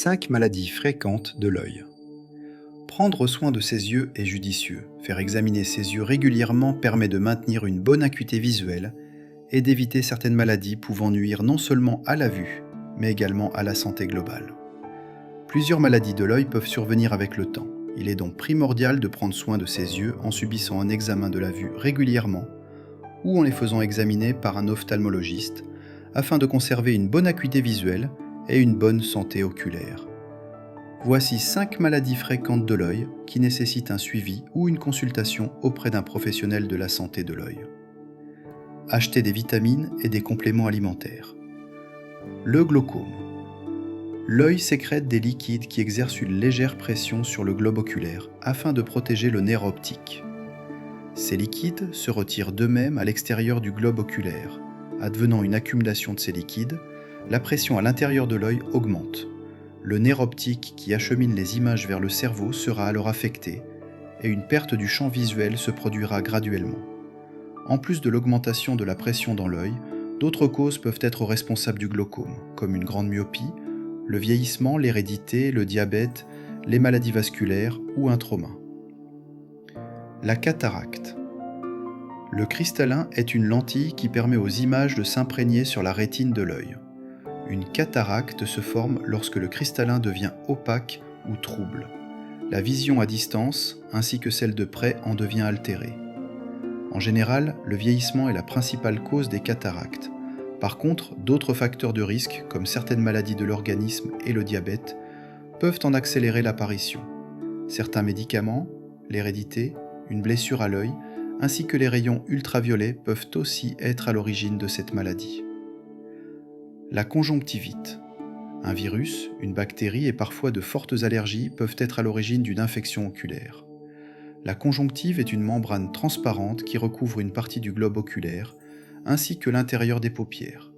5 maladies fréquentes de l'œil. Prendre soin de ses yeux est judicieux. Faire examiner ses yeux régulièrement permet de maintenir une bonne acuité visuelle et d'éviter certaines maladies pouvant nuire non seulement à la vue, mais également à la santé globale. Plusieurs maladies de l'œil peuvent survenir avec le temps. Il est donc primordial de prendre soin de ses yeux en subissant un examen de la vue régulièrement ou en les faisant examiner par un ophtalmologiste afin de conserver une bonne acuité visuelle et une bonne santé oculaire. Voici 5 maladies fréquentes de l'œil qui nécessitent un suivi ou une consultation auprès d'un professionnel de la santé de l'œil. Acheter des vitamines et des compléments alimentaires. Le glaucome. L'œil sécrète des liquides qui exercent une légère pression sur le globe oculaire afin de protéger le nerf optique. Ces liquides se retirent d'eux-mêmes à l'extérieur du globe oculaire. Advenant une accumulation de ces liquides, la pression à l'intérieur de l'œil augmente. Le nerf optique qui achemine les images vers le cerveau sera alors affecté et une perte du champ visuel se produira graduellement. En plus de l'augmentation de la pression dans l'œil, d'autres causes peuvent être responsables du glaucome, comme une grande myopie, le vieillissement, l'hérédité, le diabète, les maladies vasculaires ou un trauma. La cataracte. Le cristallin est une lentille qui permet aux images de s'imprégner sur la rétine de l'œil. Une cataracte se forme lorsque le cristallin devient opaque ou trouble. La vision à distance, ainsi que celle de près, en devient altérée. En général, le vieillissement est la principale cause des cataractes. Par contre, d'autres facteurs de risque, comme certaines maladies de l'organisme et le diabète, peuvent en accélérer l'apparition. Certains médicaments, l'hérédité, une blessure à l'œil, ainsi que les rayons ultraviolets peuvent aussi être à l'origine de cette maladie. La conjonctivite. Un virus, une bactérie et parfois de fortes allergies peuvent être à l'origine d'une infection oculaire. La conjonctive est une membrane transparente qui recouvre une partie du globe oculaire, ainsi que l'intérieur des paupières.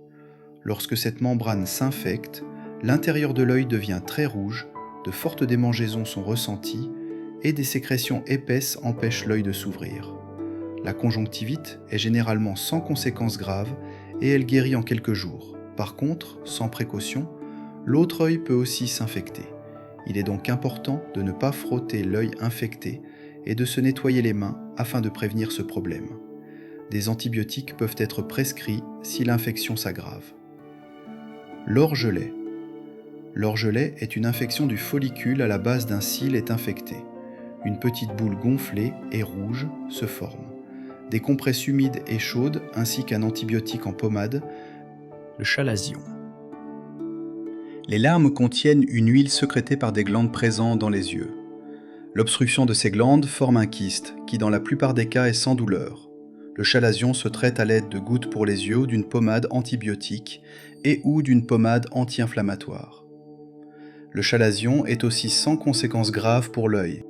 Lorsque cette membrane s'infecte, l'intérieur de l'œil devient très rouge, de fortes démangeaisons sont ressenties et des sécrétions épaisses empêchent l'œil de s'ouvrir. La conjonctivite est généralement sans conséquences graves et elle guérit en quelques jours. Par contre, sans précaution, l'autre œil peut aussi s'infecter. Il est donc important de ne pas frotter l'œil infecté et de se nettoyer les mains afin de prévenir ce problème. Des antibiotiques peuvent être prescrits si l'infection s'aggrave. L'orgelet. L'orgelet est une infection du follicule à la base d'un cil est infecté. Une petite boule gonflée et rouge se forme. Des compresses humides et chaudes ainsi qu'un antibiotique en pommade, le chalazion. Les larmes contiennent une huile sécrétée par des glandes présentes dans les yeux. L'obstruction de ces glandes forme un kyste qui dans la plupart des cas est sans douleur. Le chalazion se traite à l'aide de gouttes pour les yeux ou d'une pommade antibiotique et ou d'une pommade anti-inflammatoire. Le chalazion est aussi sans conséquences graves pour l'œil.